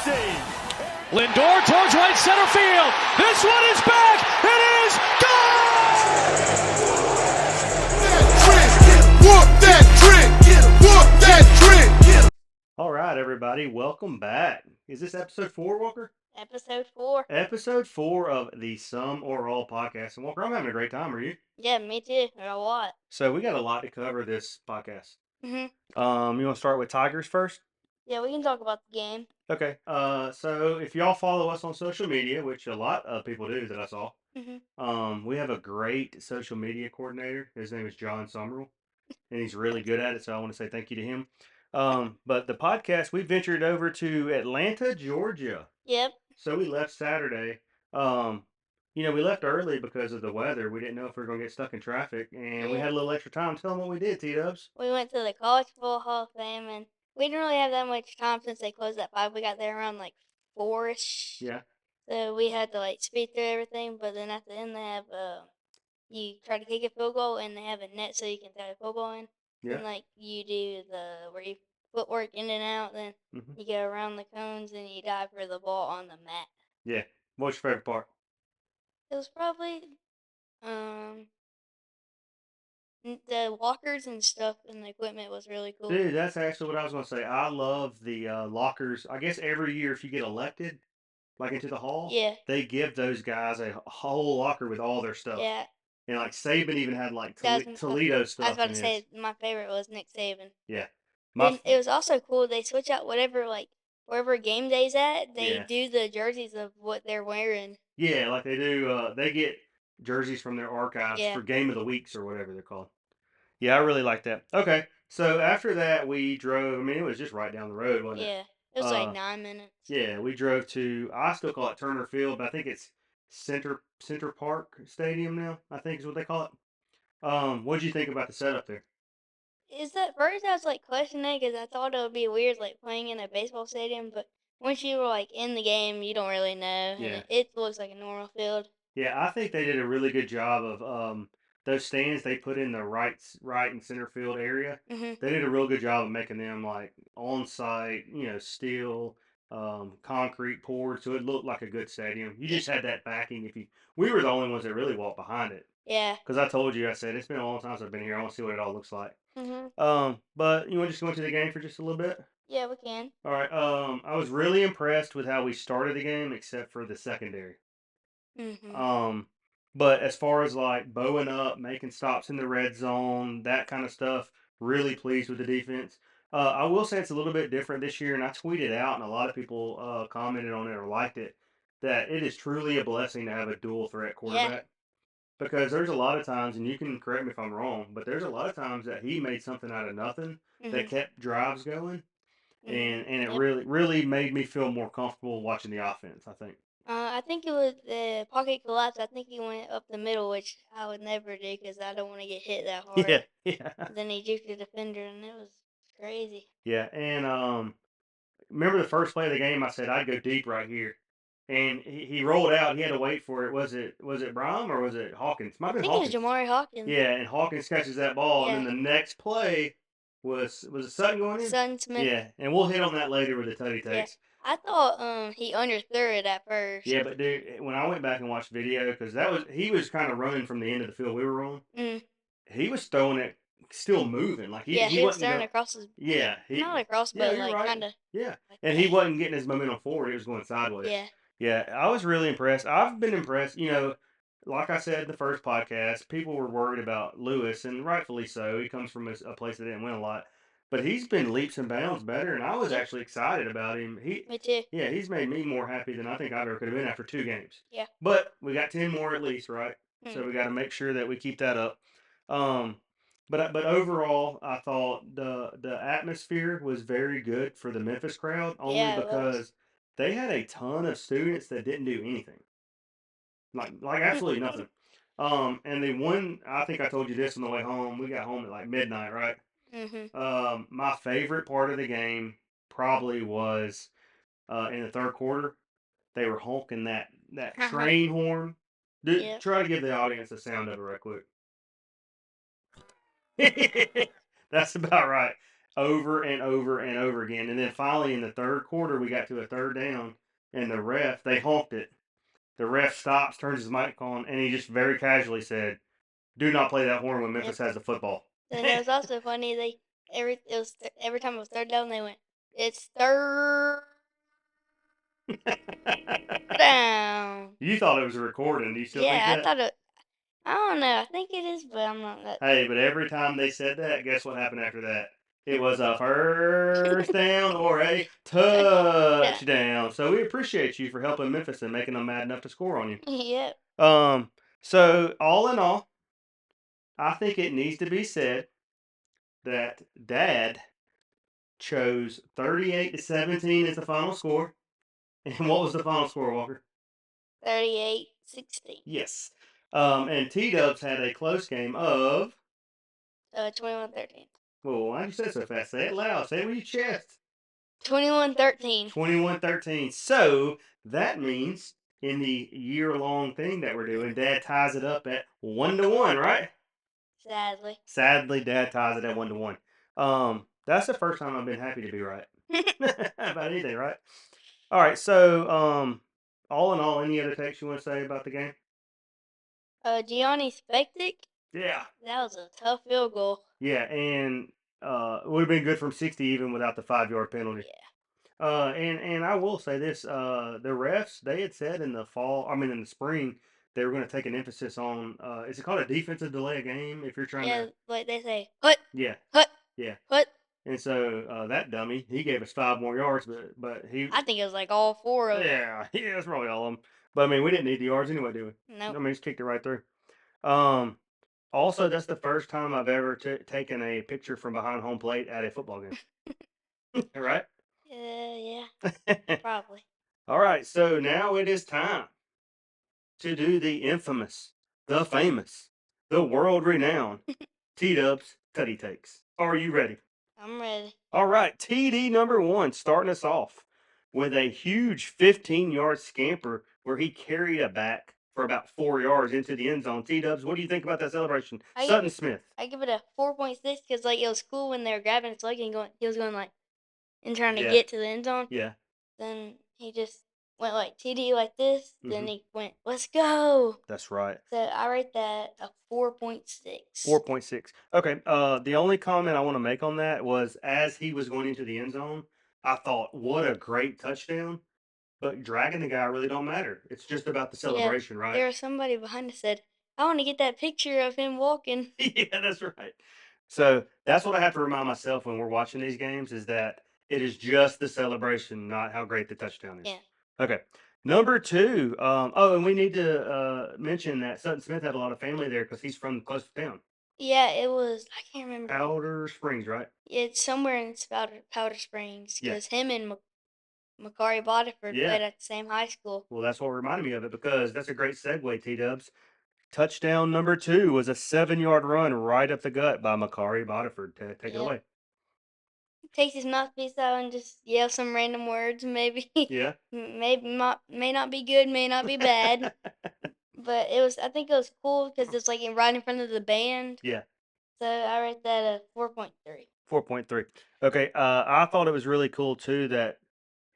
see. Lindor towards right center field. This one is back. It is gone! Whoop that trick! Whoop that trick! All right, everybody, welcome back. Is this episode 4, Walker? Episode 4. Episode 4 of the SUMorALL podcast. And Walker, I'm having a great time. Are you? Yeah, me too. A lot. So we got a lot to cover this podcast. Mhm. You want to start with Tigers first? Yeah, we can talk about the game. Okay. So if y'all follow us on social media, which a lot of people do that I saw, we have a great social media coordinator. His name is John Summerall, and he's really good at it. So I want to say thank you to him. But the podcast, we ventured over to Atlanta, Georgia. Yep. So we left Saturday. We left early because of the weather. We didn't know if we were going to get stuck in traffic, and we had a little extra time. Tell them what we did, Tdubbs. We went to the College Football Hall of Fame, and we didn't really have that much time since they closed at 5. We got there around like 4-ish. Yeah. So we had to speed through everything, but then at the end they have you try to kick a field goal, and they have a net so you can throw the football in. Yeah. And you do where you footwork in and out, then you go around the cones and you dive for the ball on the mat. Yeah. What's your favorite part? It was probably the lockers and stuff, and the equipment was really cool. Dude, that's actually what I was going to say. I love the lockers. I guess every year if you get elected, into the hall, they give those guys a whole locker with all their stuff. Yeah. And Saban even had Toledo stuff. I was about to say my favorite was Nick Saban. Yeah. And it was also cool. They switch out wherever game day's at. They do the jerseys of what they're wearing. Yeah, like they do. They get jerseys from their archives for Game of the Weeks or whatever they're called. Yeah, I really like that. Okay, so after that we drove. I mean, it was just right down the road, wasn't it? Yeah, it was 9 minutes. Yeah, we drove to. I still call it Turner Field, but I think it's Center Park Stadium now. I think is what they call it. What did you think about the setup there? At first I was questioning it because I thought it would be weird playing in a baseball stadium, but once you were in the game, you don't really know. Yeah. And it looks like a normal field. Yeah, I think they did a really good job of those stands they put in the right and center field area. Mm-hmm. They did a real good job of making them on site, steel, concrete poured, so it looked like a good stadium. You just had that backing. We were the only ones that really walked behind it. Yeah. Because I told you, I said it's been a long time since I've been here. I want to see what it all looks like. Mm-hmm. But you want to just go into the game for just a little bit? Yeah, we can. All right. I was really impressed with how we started the game, except for the secondary. Mm-hmm. But as far as bowing up, making stops in the red zone, that kind of stuff, really pleased with the defense. I will say it's a little bit different this year, and I tweeted out, and a lot of people commented on it or liked it, that it is truly a blessing to have a dual threat quarterback. Yeah. Because there's a lot of times, and you can correct me if I'm wrong, but there's a lot of times that he made something out of nothing that kept drives going, and it really made me feel more comfortable watching the offense, I think. I think it was the pocket collapse. I think he went up the middle, which I would never do because I don't want to get hit that hard. Yeah. Then he juked the defender, and it was crazy. Yeah, and remember the first play of the game? I said I'd go deep right here, and he rolled out. He had to wait for it. Was it Brom or was it Hawkins? I think Hawkins. It was Jamari Hawkins. Yeah, and Hawkins catches that ball, and then the next play was it Sutton going in? Sutton Smith. Yeah, and we'll hit on that later with the Tuddy Takes. Yeah. I thought he underthrew it at first. Yeah, but dude, when I went back and watched video, because he was kind of running from the end of the field we were on. He was throwing it, still moving. He was throwing across his. Yeah, not across, but kind of. Yeah, and he wasn't getting his momentum forward. He was going sideways. Yeah. Yeah, I was really impressed. I've been impressed. Like I said in the first podcast, people were worried about Lewis, and rightfully so. He comes from a place that didn't win a lot. But he's been leaps and bounds better, and I was actually excited about him. Me too. Yeah, he's made me more happy than I think I ever could have been after 2 games. Yeah. But we got 10 more at least, right? So we got to make sure that we keep that up. But overall, I thought the atmosphere was very good for the Memphis crowd, only because they had a ton of students that didn't do anything. Like absolutely nothing. And they won. I think I told you this on the way home. We got home at midnight, right? My favorite part of the game probably was in the third quarter. They were honking that train horn. Dude, try to give the audience a sound of it right quick. That's about right. over and over and over again. And then finally in the third quarter, we got to a third down, and they honked it. The ref stops, turns his mic on, and he just very casually said, "Do not play that horn when Memphis has the football." And it was also funny. Every time it was third down, they went, "It's third down." You thought it was a recording. Do you still think Yeah, I that? thought it. I don't know. I think it is, but I'm not that. Hey, but every time they said that, guess what happened after that? It was a first down or a touchdown. So we appreciate you for helping Memphis and making them mad enough to score on you. Yep. So all in all, I think it needs to be said that Dad chose 38-17 as the final score. And what was the final score, Walker? 38-16. Yes. And Tdubbs had a close game of. 21-13. Well, why did you say it so fast? Say it loud. Say it with your chest. 21-13. 21-13. So that means in the year-long thing that we're doing, Dad ties it up at 1-1, right? Sadly. Sadly, Dad ties it at 1-1. That's the first time I've been happy to be right about anything, right? All right. So, all in all, any other takes you want to say about the game? Gianni Spectic. Yeah. That was a tough field goal. Yeah, and it would have been good from 60 even without the 5-yard penalty. Yeah. And I will say this: the refs, they had said in the spring, they were going to take an emphasis on is it called a defensive delay of game if you're trying Yeah, to. like they say, hut, Yeah, hut, yeah. hut. And so that dummy, he gave us 5 more yards, but he. I think it was like all 4 of them. Yeah, that's probably all of them. But I mean, we didn't need the yards anyway, do we? Nope. I mean, just kicked it right through. Also, that's the first time I've ever taken a picture from behind home plate at a football game. Right? Yeah, probably. All right, so now it is time to do the infamous, the famous, the world renowned Tdubbs Tuddy Takes. Are you ready? I'm ready. All right, TD number 1 starting us off with a huge 15-yard scamper where he carried a back for about 4 yards into the end zone. Tdubbs, what do you think about that celebration? Sutton Smith. I give it a 4.6 because like it was cool when they were grabbing his leg and he was going like and trying to get to the end zone. Yeah. Then he just went like TD like this. Then Mhm. he went, "Let's go." That's right. So I rate that a 4.6. 4.6. Okay. The only comment I want to make on that was as he was going into the end zone, I thought, what a great touchdown. But dragging the guy really don't matter. It's just about the celebration, right? There was somebody behind us said, "I want to get that picture of him walking." Yeah, that's right. So that's what I have to remind myself when we're watching these games is that it is just the celebration, not how great the touchdown is. Yeah. Okay. Number 2. And we need to mention that Sutton Smith had a lot of family there because he's from close to town. Yeah, it was. I can't remember. Powder Springs, right? It's somewhere in Powder Springs Yeah. because him and Makari Bodiford Yeah. played at the same high school. Well, that's what reminded me of it because that's a great segue, Tdubbs. Touchdown number 2 was a 7-yard run right up the gut by Makari Bodiford. Take it away. Takes his mouthpiece out and just yell some random words, maybe. Yeah. May not be good, may not be bad. But I think it was cool because it's like right in front of the band. Yeah. So I rate that a 4.3. 4.3. Okay. I thought it was really cool too that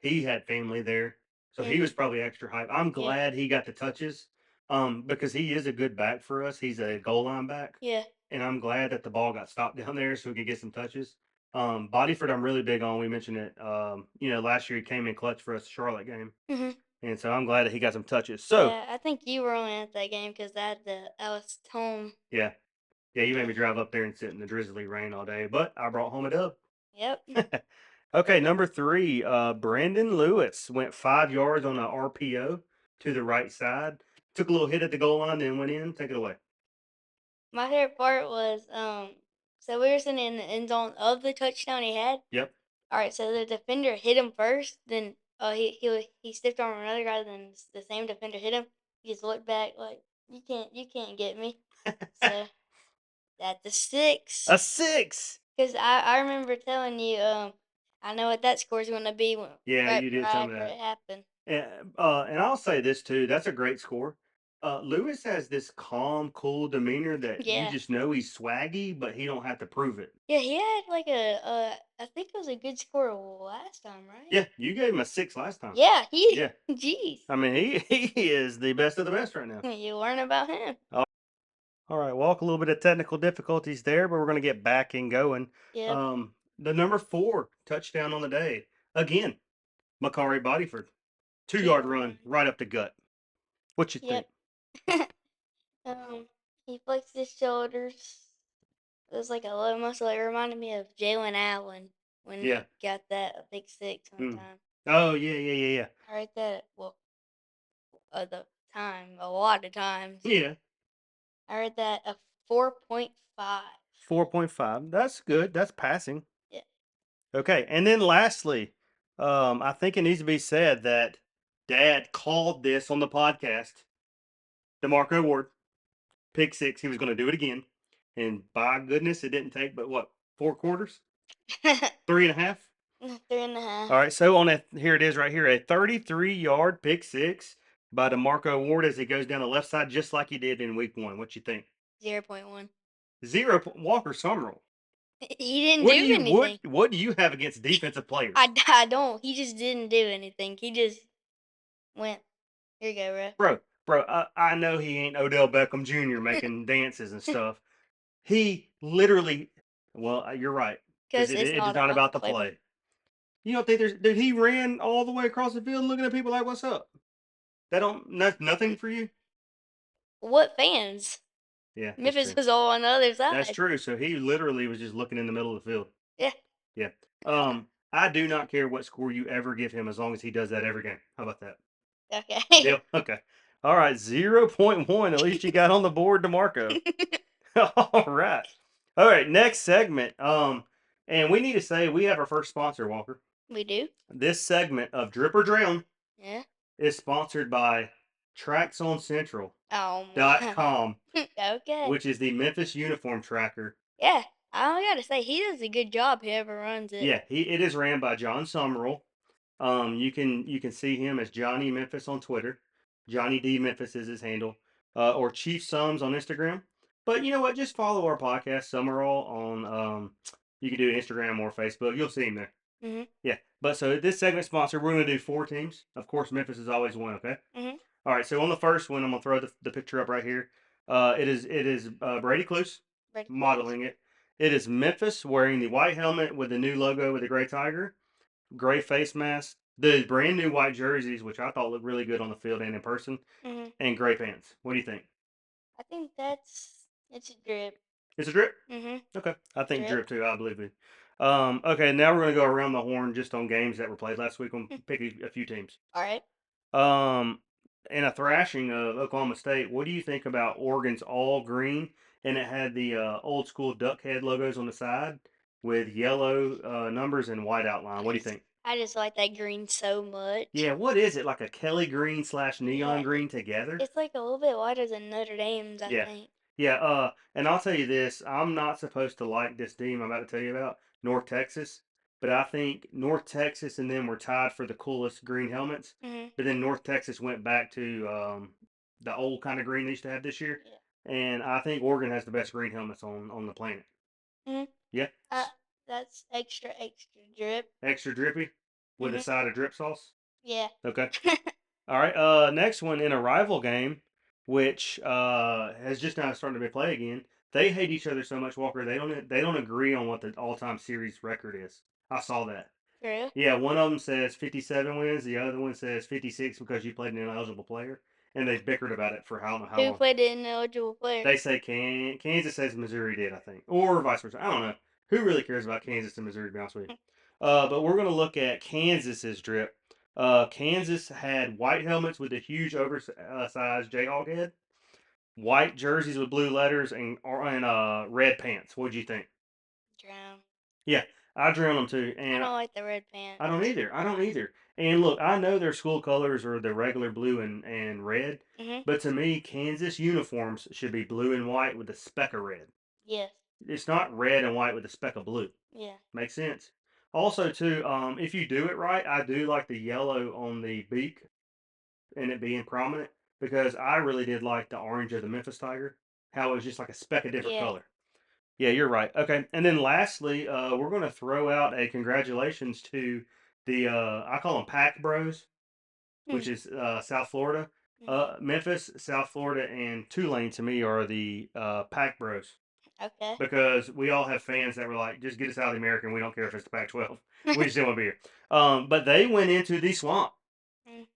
he had family there, so he was probably extra hype. I'm glad he got the touches, because he is a good back for us. He's a goal line back. Yeah. And I'm glad that the ball got stopped down there so we could get some touches. Bodyford, I'm really big on. We mentioned it. Last year he came in clutch for us, Charlotte game, and so I'm glad that he got some touches. So yeah, I think you were only at that game because I was home. yeah, you made me drive up there and sit in the drizzly rain all day, but I brought home a dub. Yep. Okay, number 3, Brandon Lewis went 5 yards on an RPO to the right side. Took a little hit at the goal line, then went in. Take it away. My favorite part was so we were sitting in the end zone of the touchdown he had. Yep. All right, so the defender hit him first, then he stiffed arm another guy, then the same defender hit him. He just looked back like you can't get me. So that's a 6. A 6. Because I remember telling you I know what that score's going to be when Yeah, you did tell me after that. it happened. And I'll say this too. That's a great score. Lewis has this calm, cool demeanor that you Yeah. just know he's swaggy, but he don't have to prove it. Yeah, he had like I think it was a good score last time, right? Yeah, you gave him a 6 last time. Yeah, Yeah. jeez. I mean, he is the best of the best right now. You learn about him. All right, walk a little bit of technical difficulties there, but we're going to get back and going. Yep. The number 4 touchdown on the day again, Makari Bodyford, 2 2 yard yard run run. right up the gut. What you think? Yep. He flexed his shoulders. It was like a low muscle. It reminded me of Jalen Allen when Yeah. he got that big 6 one Mm. time. Oh yeah. I read that the time a lot of times. Yeah. I read that a 4.5. 4.5. That's good. That's passing. Yeah. Okay, and then lastly, I think it needs to be said that Dad called this on the podcast. DeMarco Ward, pick 6. He was going to do it again, and by goodness, it didn't take but what 4 quarters, 3.5. 3.5. All right, so on a here it is right here, a 33-yard pick 6 by DeMarco Ward as he goes down the left side just like he did in week 1. What you think? 0.1. 0. Walker SUMorALL. He didn't What do do you anything. what do you have against defensive players? I don't. He just didn't do anything. He just went, here you go, bro. Bro, I know he ain't Odell Beckham Jr. making dances and stuff. He literally, well, you're right, because Because it's it is not not about about the the play. play. You don't think dude, he ran all the way across the field looking at people like, what's up? That don't, nothing for you? What fans? Yeah, that's Memphis true. was all on the other That's side. true. So he literally was just looking in the middle of the field. Yeah. Yeah. I do not care what score you ever give him as long as he does that every game. How about that? Okay. Deal? Okay. All right, 0.1. At least you got on the board, DeMarco. All right. All right, next segment. And we need to say we have our first sponsor, Walker. We do? This segment of Drip or Drown Yeah. is sponsored by Oh TracksOnCentral.com, my. Okay. which is the Memphis uniform tracker. Yeah. I gotta say, he does a good job, whoever runs it. Yeah, it is ran by John SUMorALL. You can see him as Johnny Memphis on Twitter. Johnny D Memphis is his handle, or Chief Sums on Instagram. But you know what? Just follow our podcast SUMorALL on. You can do Instagram or Facebook. You'll see him there. Mm-hmm. Yeah. But so this segment sponsor, we're going to do 4 teams. Of course, Memphis is always one. Okay. Mm-hmm. All right. So on the first one, I'm gonna throw the picture up right here. It is Brady Cluse modeling it. It is Memphis wearing the white helmet with the new logo with the gray tiger, gray face mask, the brand new white jerseys, which I thought looked really good on the field and in person, Mm-hmm. and gray pants. What do you think? I think it's a drip. It's a drip? Mm-hmm. Okay. I think Drip. drip too. I believe it. Okay, now we're going to go around the horn just on games that were played last week. I'm pick a few teams. All right. In a thrashing of Oklahoma State, what do you think about Oregon's all green and it had the old school duck head logos on the side with yellow numbers and white outline? What do you think? I just like that green so much. Yeah, what is it? Like a Kelly green / neon Yeah, green together? It's like a little bit whiter than Notre Dame's, I Yeah. think. Yeah, and I'll tell you this, I'm not supposed to like this team I'm about to tell you about, North Texas, but I think North Texas and them were tied for the coolest green helmets. Mm-hmm. But then North Texas went back to the old kind of green they used to have this year. Yeah. And I think Oregon has the best green helmets on the planet. Mm-hmm. Yeah. That's extra drip. Extra drippy with a Mhm. side of drip sauce. Yeah. Okay. All right. Next one in a rival game, which has just now started to be played again. They hate each other so much, Walker. They don't agree on what the all-time series record is. I saw that. For real? Yeah, one of them says 57 wins. The other one says 56 because you played an ineligible player, and they bickered about it for I don't know how Who long. played the ineligible player? They say Kansas says Missouri did, I think, or vice versa. I don't know. Who really cares about Kansas and Missouri? To be honest with you. But we're going to look at Kansas's drip. Kansas had white helmets with a huge oversized Jayhawk head, white jerseys with blue letters, and red pants. What'd you think? Drown. Yeah, I drowned them too, I and don't like the red pants. I don't either. I don't either. And look, I know their school colors are the regular blue and red, Mhm. but to me, Kansas uniforms should be blue and white with a speck of red. Yes. It's not red and white with a speck of blue. Yeah. Makes sense. Also, too, if you do it right, I do like the yellow on the beak and it being prominent. because I really did like the orange of the Memphis Tiger, how it was just like a speck of different Yeah. color. Yeah, you're right. Okay, and then lastly, we're going to throw out a congratulations to the I call them Pack Bros, which Mm. is South Florida. Memphis, South Florida, and Tulane to me are the Pack Bros Okay. because we all have fans that were like, just get us out of the American. We don't care if it's the Pac-12. We just want to be here. But they went into the swamp,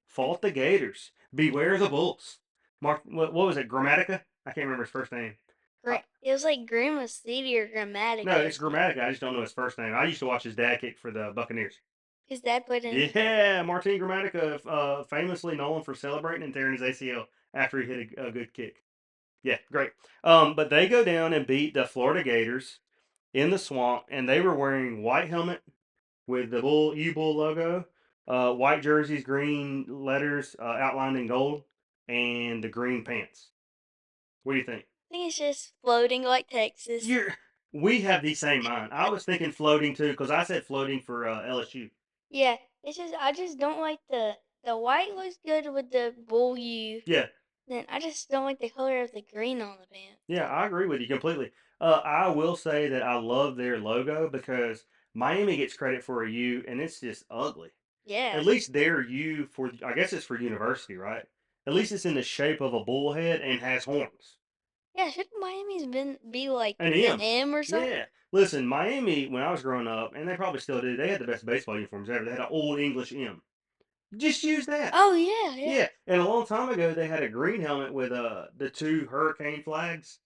fought the Gators, beware the Bulls. Mark, what was it? Grammatica? I can't remember his first name. It was like Grandma City or Grammatica. No, it's Grammatica. I just don't know his first name. I used to watch his dad kick for the Buccaneers. His dad played in. Yeah, Martin Grammatica, famously known for celebrating and tearing his ACL after he hit a good kick. Yeah, great. But they go down and beat the Florida Gators in the swamp, and they were wearing white helmet with the Bull logo, white jerseys, green letters outlined in gold, and the green pants. What do you think? I think it's just floating like Texas. We have the same mind. I was thinking floating too, because I said floating for LSU. Yeah, it's just I just don't like the white looks good with the bull U. Yeah. Then I just don't like the color of the green on the pants. Yeah, I agree with you completely. I will say that I love their logo because Miami gets credit for a U, and it's just ugly. Yeah. At least their U for, I guess it's for university, right? At least it's in the shape of a bullhead and has horns. Yeah, shouldn't Miami's be like An an M. M or something? Yeah. Listen, Miami, when I was growing up, and they probably still do, they had the best baseball uniforms ever. They had an old English M. Just use that. Oh yeah, yeah. Yeah. And a long time ago, they had a green helmet with the two hurricane flags.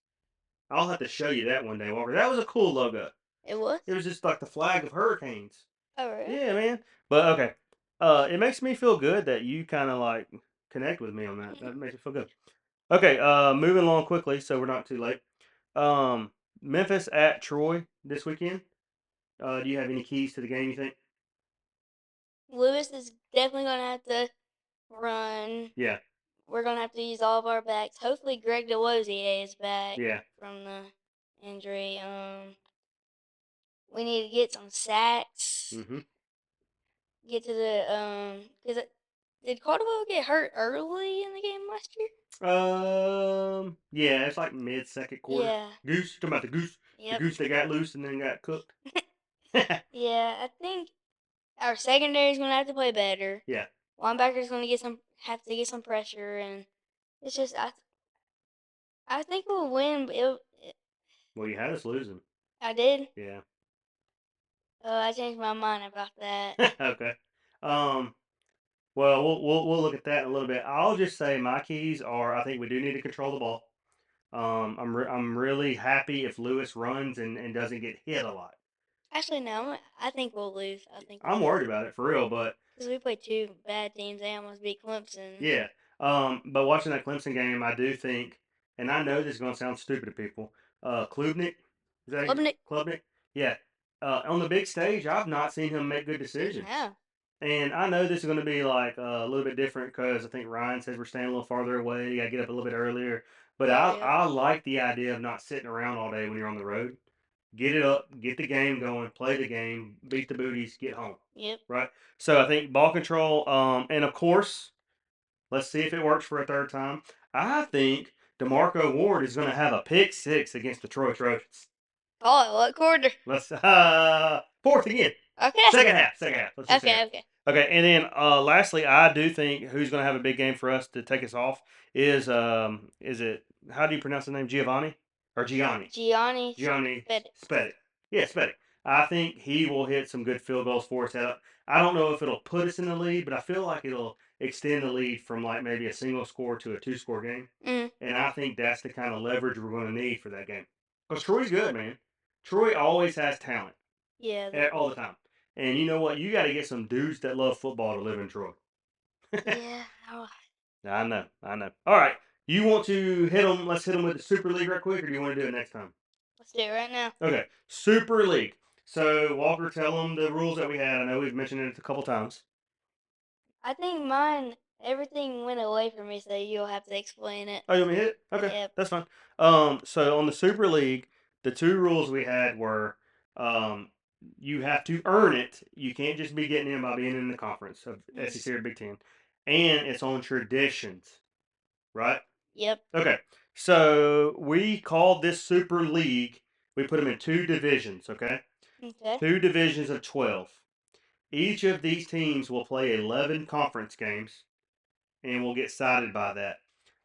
I'll have to show you that one day, Walker. That was a cool logo. It was. It was just like the flag of hurricanes. Oh really? Yeah, man. But okay. It makes me feel good that you kind of like connect with me on that. That makes me feel good. Okay, moving along quickly so we're not too late. Memphis at Troy this weekend. Do you have any keys to the game, you think? Lewis is definitely gonna have to run. Yeah. We're gonna have to use all of our backs. Hopefully, Greg DeWozier is back. Yeah. From the injury. We need to get some sacks. Mm-hmm. Get to the did Caldwell get hurt early in the game last year? Yeah, it's like mid-second quarter. Yeah. Goose, you talking about the goose? Yep. The goose that got loose and then got cooked. Yeah, I think our secondary is gonna have to play better. Yeah. Linebacker's gonna have to get some pressure, and it's just I think we'll win. But Well, you had us losing. I did. Yeah. Oh, I changed my mind about that. Okay. Well, we'll look at that in a little bit. I'll just say my keys are I think we do need to control the ball. I'm really happy if Lewis runs and doesn't get hit a lot. Actually, no. I think we'll lose. I'm worried about it for real, but because we played two bad teams. They almost beat Clemson. yeah. But watching that Clemson game, I do think, and I know this is going to sound stupid to people. Klubnik, is that Klubnik? Klubnik? Yeah. On the big stage, I've not seen him make good decisions. Yeah. And I know this is going to be like a little bit different because I think Ryan says we're staying a little farther away. You got to get up a little bit earlier. But I like the idea of not sitting around all day when you're on the road. Get it up, get the game going, play the game, beat the booties, get home. Yep. Right? So I think ball control, and of course, let's see if it works for a third time. I think DeMarco Ward is going to have a pick six against the Troy Trojans. Oh, what quarter? Let's fourth again. Okay. Second half. Let's do second half. Okay, and then lastly, I do think who's going to have a big game for us to take us off is it how do you pronounce the name, Giovanni or Gianni? Gianni Spedic. Yeah, Spedic. I think he will hit some good field goals for us. I don't know if it'll put us in the lead, but I feel like it'll extend the lead from like maybe a single score to a two-score game. And I think that's the kind of leverage we're going to need for that game. Because Troy's good, man. Troy always has talent. Yeah. All the time. And you know what? You got to get some dudes that love football to live in Troy. Yeah. I know. All right. You want to hit them? Let's hit them with the Super League right quick, or do you want to do it next time? Let's do it right now. Okay. Super League. So, Walker, tell them the rules that we had. I know we've mentioned it a couple times. I think everything went away from me, so you'll have to explain it. Oh, you want me to hit it? Okay. Yep. That's fine. So, on the Super League, the two rules we had were you have to earn it. You can't just be getting in by being in the conference of SEC or Big Ten. And it's on traditions, right? Yep. Okay. So we called this Super League. We put them in 2 divisions. Okay. Okay. 2 divisions of 12. Each of these teams will play 11 conference games and will get sided by that.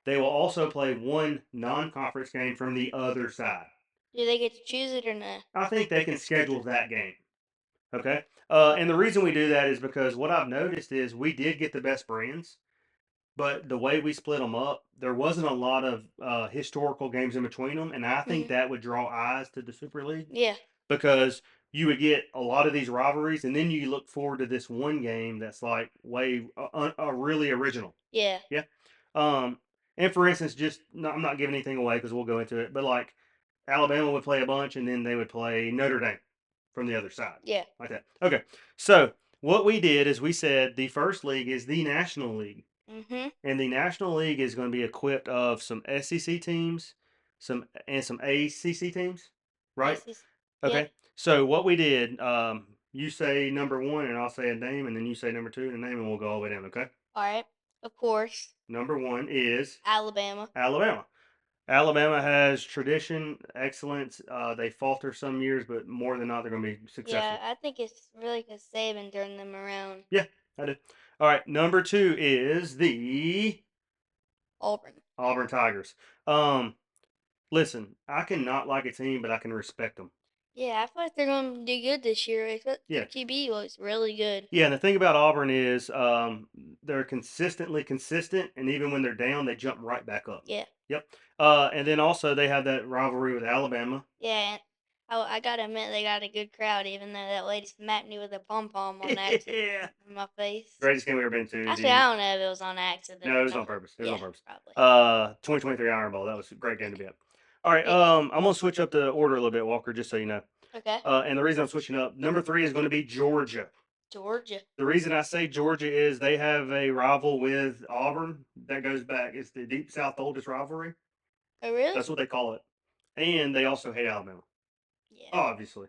They will also play 1 non-conference game from the other side. Do they get to choose it or not? I think they can schedule that game. Okay. And the reason we do that is because what I've noticed is we did get the best brands, but the way we split them up, there wasn't a lot of historical games in between them, and I think that would draw eyes to the Super League. Yeah. Because you would get a lot of these rivalries, and then you look forward to this one game that's like way really original. Yeah. Yeah. And for instance, I'm not giving anything away because we'll go into it, but like Alabama would play a bunch, and then they would play Notre Dame from the other side. Yeah. Like that. Okay. So what we did is we said the first league is the National League. And the National League is going to be equipped of some SEC teams, some ACC teams, right? Okay. Yep. So what we did, you say number 1, and I'll say a name, and then you say number 2 and a name, and we'll go all the way down. Okay. All right. Of course. Number 1 is Alabama. Alabama. Alabama has tradition, excellence. They falter some years, but more than not, they're going to be successful. Yeah, I think it's really because Saban turned them around. Yeah, I do. All right, number 2 is the Auburn. Tigers. Listen, I cannot like a team, but I can respect them. Yeah, I feel like they're going to do good this year. Yeah. QB was really good. Yeah, and the thing about Auburn is they're consistently consistent, and even when they're down, they jump right back up. Yeah. Yep. And then also they have that rivalry with Alabama. Yeah, and I gotta admit they got a good crowd, even though that lady smacked me with a pom pom on accident Yeah. in my face. Greatest game we've ever been to. Actually, I don't know if it was on accident. No, it was on purpose. It was Yeah, on purpose. probably. 2023 Iron Bowl. That was a great game to be at. All right. I'm gonna switch up the order a little bit, Walker, just so you know. Okay. And the reason I'm switching up, number 3 is going to be Georgia. Georgia. The reason I say Georgia is they have a rival with Auburn that goes back. It's the Deep South oldest rivalry. Oh, really? That's what they call it. And they also hate Alabama, Yeah. obviously.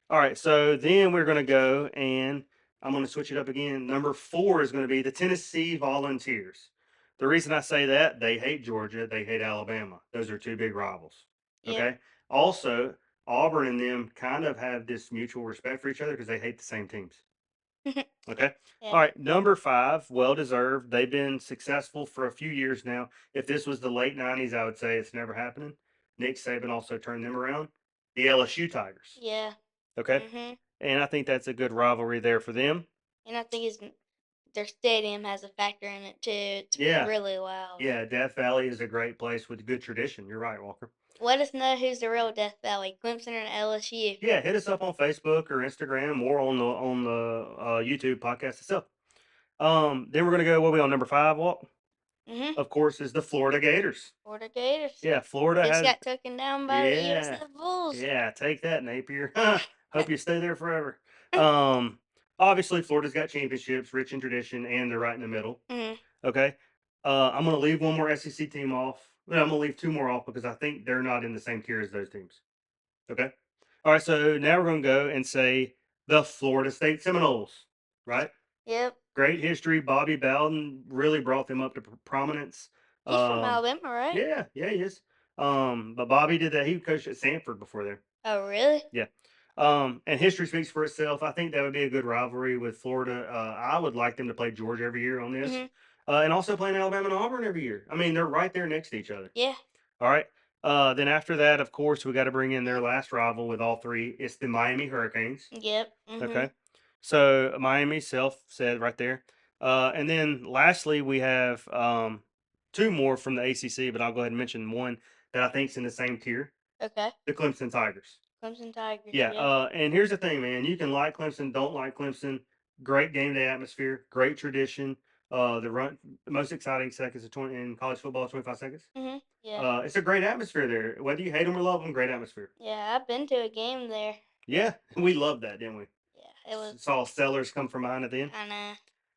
All right, so then we're going to go and I'm going to switch it up again. Number 4 is going to be the Tennessee Volunteers. The reason I say that, they hate Georgia, they hate Alabama. Those are 2 big rivals. Okay. Yeah. Also, Auburn and them kind of have this mutual respect for each other because they hate the same teams. Okay. Yeah. All right. Number 5, well deserved. They've been successful for a few years now. If this was the late 90s, I would say it's never happening. Nick Saban also turned them around. The LSU Tigers. Yeah. Okay. And I think that's a good rivalry there for them. And I think their stadium has a factor in it too. It's really loud. Yeah. Death Valley is a great place with good tradition. You're right, Walker. Let us know who's the real Death Valley, Clemson or LSU. Yeah, hit us up on Facebook or Instagram or on the YouTube podcast itself. Then we're gonna go. What are we on number 5, Walt? Of course, is the Florida Gators. Florida Gators. Yeah, Florida just has got taken down by the USF Bulls. Yeah, take that, Napier. Hope you stay there forever. Obviously, Florida's got championships, rich in tradition, and they're right in the middle. Okay. I'm gonna leave one more SEC team off. Well, I'm gonna leave 2 more off because I think they're not in the same tier as those teams. Okay. All right. So now we're gonna go and say the Florida State Seminoles. Right. Yep. Great history. Bobby Bowden really brought them up to prominence. He's from Alabama, right? Yeah, he is. But Bobby did that. He coached at Sanford before there. Oh, really? Yeah. And history speaks for itself. I think that would be a good rivalry with Florida. I would like them to play Georgia every year on this. And also playing Alabama and Auburn every year. I mean, they're right there next to each other. Yeah. All right. Then after that, of course, we got to bring in their last rival with all 3. It's the Miami Hurricanes. Yep. Okay. So Miami said right there. And then lastly, we have 2 more from the ACC, but I'll go ahead and mention one that I think's in the same tier. Okay. The Clemson Tigers. Clemson Tigers. Yeah. And here's the thing, man. You can like Clemson, don't like Clemson. Great game day atmosphere, great tradition. The most exciting seconds in college football, 25 seconds. Yeah. It's a great atmosphere there. Whether you hate them or love them, great atmosphere. Yeah, I've been to a game there. Yeah, we loved that, didn't we? Yeah, it was. Saw Sellers come from behind at the end. I know.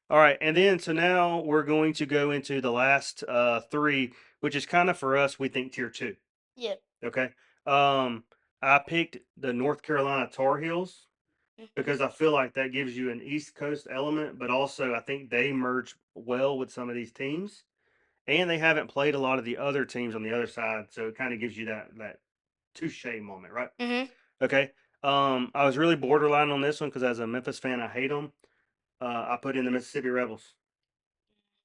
All right, and then so now we're going to go into the last 3, which is kind of for us. We think tier 2. Yep. Okay. I picked the North Carolina Tar Heels because I feel like that gives you an East Coast element, but also I think they merge well with some of these teams. and they haven't played a lot of the other teams on the other side, so it kind of gives you that touche moment, right? Mhm. Okay. I was really borderline on this one because as a Memphis fan, I hate them. I put in the Mississippi Rebels,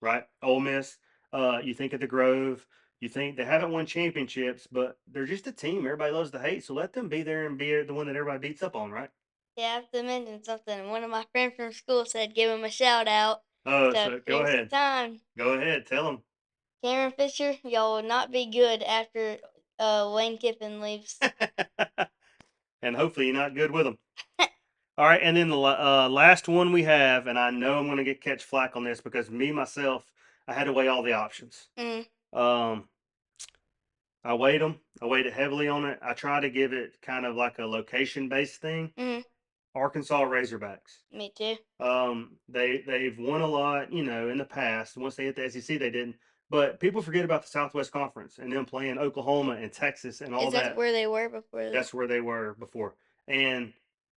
right? Ole Miss. You think of the Grove. You think they haven't won championships, but they're just a team everybody loves to hate. So let them be there and be the one that everybody beats up on, right? Yeah, I have to mention something. One of my friends from school said give him a shout out. Oh, So so go here's the ahead. time. Go ahead. Tell them. Cameron Fisher, y'all will not be good after Lane Kiffin leaves. And hopefully you're not good with them. All right, and then the last one we have, and I know I'm going to catch flack on this because me myself, I had to weigh all the options. Mm. Um, I weighed them. I weighed it heavily on it. I try to give it kind of like a location based thing. Mhm. Arkansas Razorbacks. Me too. They've won a lot, in the past. Once they hit the SEC, they didn't. But people forget about the Southwest Conference and them playing Oklahoma and Texas and all Is that that. where they were before? That's where they were before. And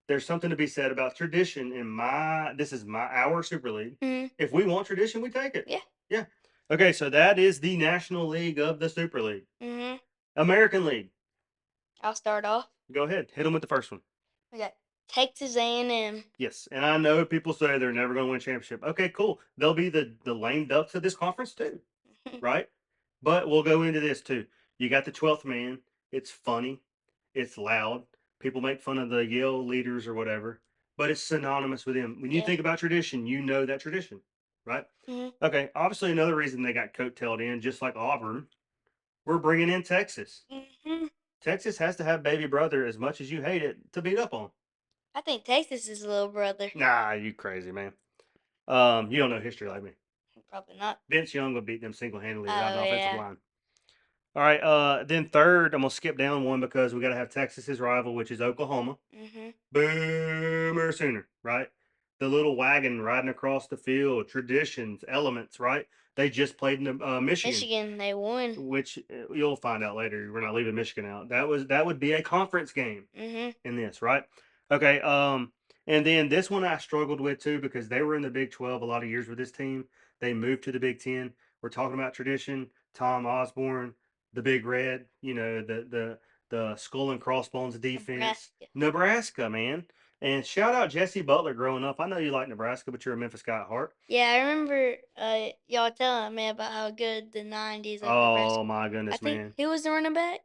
there's something to be said about tradition in this is our Super League. Mhm. If we want tradition, we take it. Yeah. Yeah. Okay, so that is the National League of the Super League. Mhm. American League. I'll start off. Go ahead. Hit them with the first one. We got Texas A&M. Yes. And I know people say they're never going to win a championship. Okay, cool. They'll be the lame ducks of this conference too, right? But we'll go into this too. You got the 12th man. It's funny. It's loud. People make fun of the Yale leaders or whatever, but it's synonymous with them. When you Yeah. think about tradition, you know that tradition, right? Mhm. Okay. Obviously, another reason they got coattailed in, just like Auburn, we're bringing in Texas. Mhm. Texas has to have baby brother as much as you hate it to beat up on. I think Texas is a little brother. Nah, you crazy, man. You don't know history like me. Probably not. Vince Young would beat them single handedly without Oh an offensive yeah. line. All right. Then third, I'm gonna skip down one because we got to have Texas's rival, which is Oklahoma. Mhm. Boomer Sooner, right? The little wagon riding across the field, traditions, elements, right? They just played in Michigan, Michigan, they won. which you'll find out later. We're not leaving Michigan out. That would be a conference game Mhm. in this, right? Okay. And then this one I struggled with too because they were in the Big 12 a lot of years with this team. They moved to the Big 10. We're talking about tradition. Tom Osborne, the Big Red. The skull and crossbones defense. Nebraska. Nebraska, man. And shout out Jesse Butler growing up. I know you like Nebraska, but you're a Memphis guy at heart. Yeah, I remember y'all telling me about how good the '90s of Nebraska. Oh my I goodness, think man. who was the running back?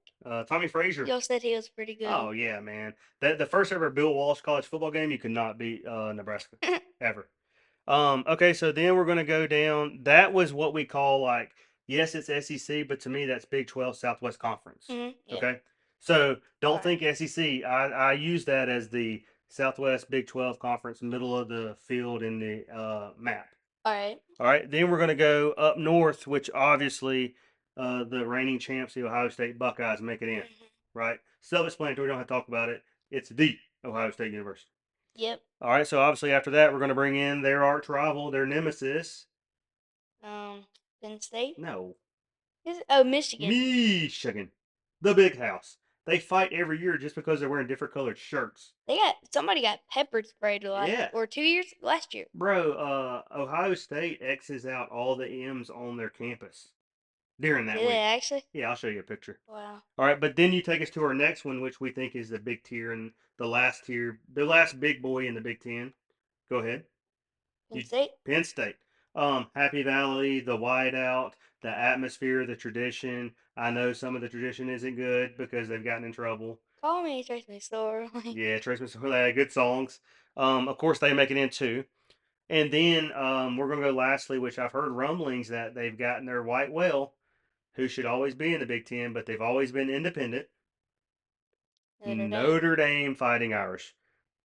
Tommy Frazier. Y'all said he was pretty good. Oh yeah, man. The first ever Bill Walsh college football game, you could not beat Nebraska ever. Okay, so then we're gonna go down. That was what we call like, yes, it's SEC, but to me that's Big 12 Southwest Conference. Yeah. Okay, so don't Alright. think SEC. I use that as the Southwest Big 12 Conference, middle of the field in the map. All right. All right, then we're gonna go up north, which obviously the reigning champs, the Ohio State Buckeyes, make it in. Right, self-explanatory. We don't have to talk about it. It's the Ohio State University. Yep. All right, so obviously after that, we're going to bring in their arch rival, their nemesis. Penn State. No, Oh, Michigan. Michigan, the Big House. They fight every year just because they're wearing different colored shirts. Somebody got pepper sprayed Yeah. or 2 years last year. Bro, Ohio State X's out all the M's on their campus during that Did they week. actually? Yeah, I'll show you a picture. Wow. All right, but then you take us to our next one, which we think is the big tier and the last tier, the last big boy in the Big Ten. Go ahead. Penn State. Penn State. Happy Valley, the whiteout, the atmosphere, the tradition. I know some of the tradition isn't good because they've gotten in trouble. Call me Trace McSorley. Yeah, Trace McSorley had good songs. Of course, they make it in too. And then we're going to go lastly, which I've heard rumblings that they've gotten their white whale, who should always be in the Big Ten, but they've always been independent. Notre Dame Fighting Irish.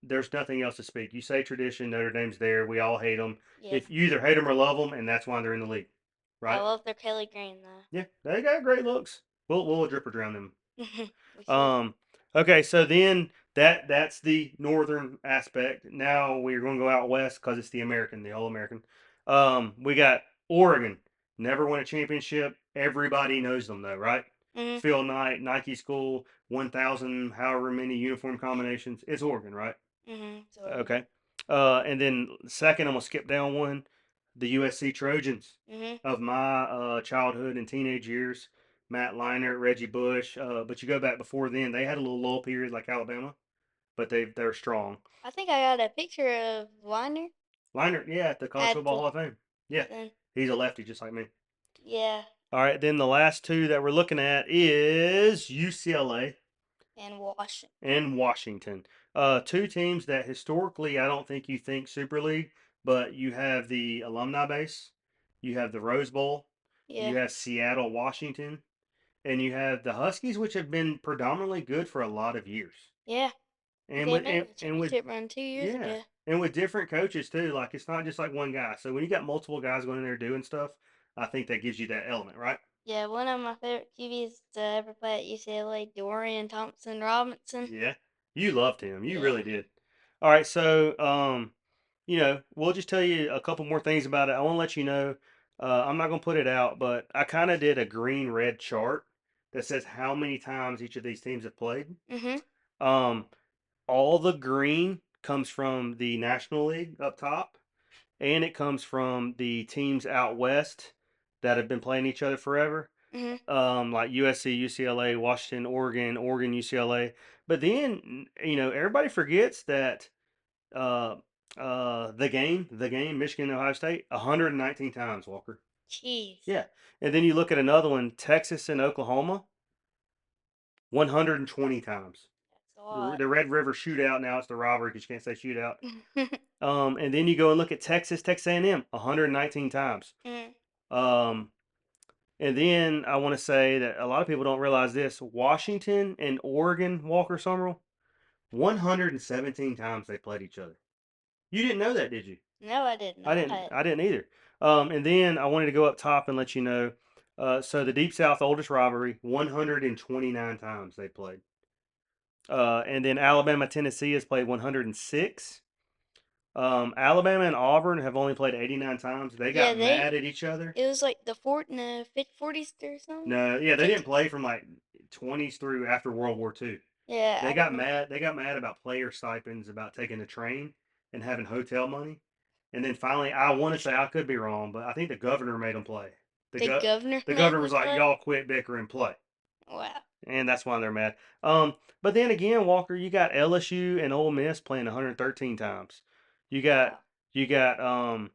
There's nothing else to speak. You say tradition, Notre Dame's there. We all hate them. Yeah. If you either hate them or love them, and that's why they're in the league, right? I love their Kelly Green though. Yeah, they got great looks. We'll drip or drown them. We should. Okay, so then that's the northern aspect. Now we're going to go out west because it's the American, the All American. We got Oregon. Never won a championship. Everybody knows them though, right? Mhm. Phil Knight, Nike School, 1,000, however many uniform combinations. It's Oregon, right? Mhm. So Okay. And then second, I'm gonna skip down one. the USC Trojans Mhm. of my childhood and teenage years. Matt Leinart, Reggie Bush. But you go back before then, they had a little lull period like Alabama, but they're strong. I think I got a picture of Weiner Leinart, yeah, at the College at Football Hall of Fame. Yeah, then. he's a lefty just like me. Yeah, All right, then the last two that we're looking at is UCLA and Washington. and Washington. Two teams that historically I don't think you think Super League, but you have the alumni base, you have the Rose Bowl, Yeah, you have Seattle, Washington, and you have the Huskies, which have been predominantly good for a lot of years. yeah. And They with made a and with championship run 2 years yeah, ago. and with different coaches too. Like it's not just like one guy. So when you got multiple guys going in there doing stuff, I think that gives you that element, right? Yeah, one of my favorite QBs to ever play at UCLA, Dorian Thompson Robinson. Yeah, you loved him. You Yeah. really did. All right, so we'll just tell you a couple more things about it. I want to let you know. I'm not gonna put it out, but I kind of did a green red chart that says how many times each of these teams have played. Mhm. Um, all the green comes from the National League up top, and it comes from the teams out west that have been playing each other forever. Mhm. Like USC, UCLA, Washington, Oregon, UCLA. But then, everybody forgets that uh, the game, Michigan, Ohio State, 119 times, Walker. Jeez. Yeah. And then you look at another one, Texas and Oklahoma, 120 times. That's a lot. The Red River Shootout, now it's the rivalry because you can't say shootout. And then you go and look at Texas A&M, 119 times. Mm. Um, And then I want to say that a lot of people don't realize this. Washington and Oregon, Walker Summerall, 117 times they played each other. You didn't know that, did you? No, I did I not. didn't. I didn't either. And then I wanted to go up top and let you know. So the Deep South oldest rivalry, 129 times they played. And then Alabama, Tennessee has played 106. Alabama and Auburn have only played 89 times. They Yeah, got mad at each other. It was like the 40s or something. No, yeah, they didn't play from like 20s through after World War II. Yeah. They got mad. They got mad about player stipends, about taking the train and having hotel money. And then finally, I want to say I could be wrong, but I think the governor made them play. The governor The made governor them was like, play? "Y'all quit bickering, play," Wow. and that's why they're mad. But then again, Walker, you got LSU and Ole Miss playing 113 times. You got Wow. you got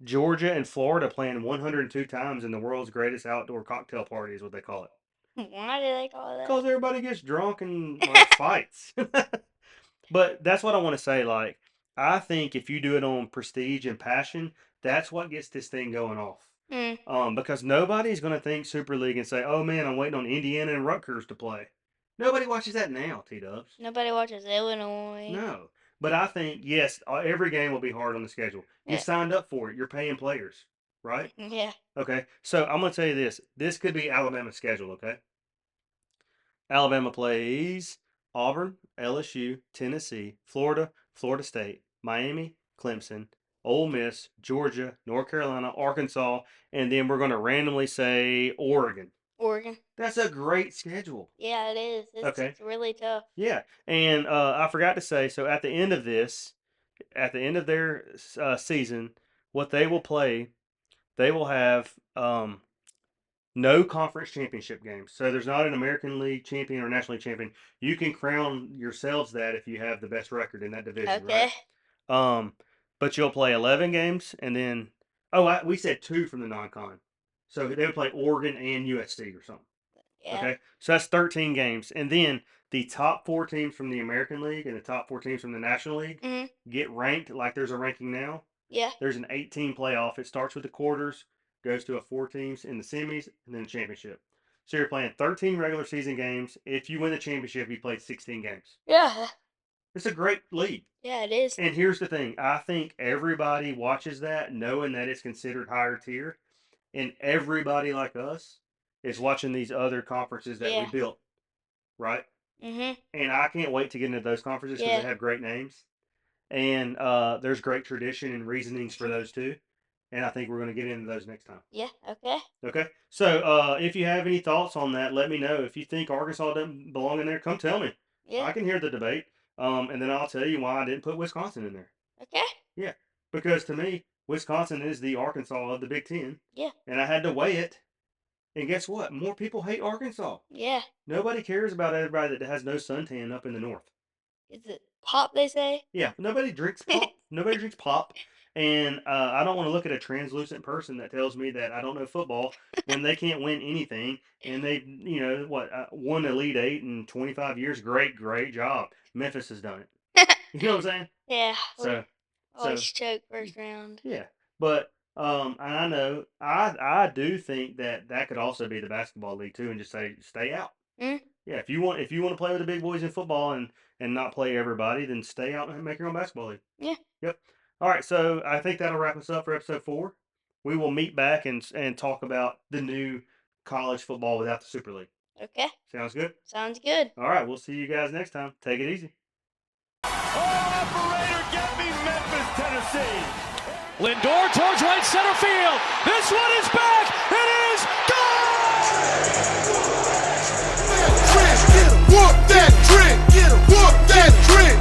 Georgia and Florida playing 102 times in the world's greatest outdoor cocktail party, is what they call it. Why do they call Because that? everybody gets drunk and like fights. But that's what I want to say. Like, I think if you do it on prestige and passion, that's what gets this thing going off. Mm. Because nobody's going to think Super League and say, "Oh man, I'm waiting on Indiana and Rutgers to play." Nobody watches that now, Tdubbs. Nobody watches Illinois. No. But I think yes, every game will be hard on the schedule. You Yeah. signed up for it. You're paying players, right? Yeah. Okay. So I'm going to tell you this. This could be Alabama's schedule. Okay. Alabama plays Auburn, LSU, Tennessee, Florida, Florida State, Miami, Clemson, Ole Miss, Georgia, North Carolina, Arkansas, and then we're going to randomly say Oregon. Oregon. That's a great schedule. Yeah, it is. Okay. It's really tough. Yeah. And I forgot to say, so at the end of this, at the end of their season, what they will play, they will have no conference championship games. So there's not an American League champion or National League champion. You can crown yourselves that if you have the best record in that division, Okay. right? But you'll play 11 games, and then we said two from the non-con. So they would play Oregon and USC or something. Yeah. Okay, so that's 13 games, and then the top four teams from the American League and the top four teams from the National League get ranked like there's a ranking now. Yeah. There's an 8-team playoff. It starts with the quarters, goes to a 4 teams in the semis, and then the championship. So you're playing 13 regular season games. If you win the championship, you played 16 games. Yeah. It's a great league. Yeah, it is. And here's the thing. I think everybody watches that knowing that it's considered higher tier. And everybody like us is watching these other conferences that we built, right? Mhm. And I can't wait to get into those conferences because they have great names. And there's great tradition and reasonings for those too. And I think we're going to get into those next time. Yeah. Okay. Okay. So if you have any thoughts on that, let me know. If you think Arkansas doesn't belong in there, come tell me. Yeah. I can hear the debate. And then I'll tell you why I didn't put Wisconsin in there. Okay. Yeah. Because to me, Wisconsin is the Arkansas of the Big Ten. Yeah. And I had to weigh it. And guess what? More people hate Arkansas. Yeah. Nobody cares about everybody that has no suntan up in the north. Is it pop, they say? Yeah, nobody drinks pop. Nobody drinks pop. And I don't want to look at a translucent person that tells me that I don't know football when they can't win anything. And they, won Elite Eight in 25 years. Great job. Memphis has done it. You know what I'm saying? Yeah. So, always choke first round. yeah. But and I know I do think that could also be the basketball league too, and just say stay out. Mm. Yeah, if you want to play with the big boys in football and not play everybody, then stay out and make your own basketball league. Yeah. Yep. All right, so I think that'll wrap us up for episode 4. We will meet back and talk about the new college football without the Super League. Okay. Sounds good? Sounds good. All right, we'll see you guys next time. Take it easy. Oh, operator, get me Memphis, Tennessee. Lindor towards right center field. This one is back. It is gone! Whoop that trick, whoop that trick.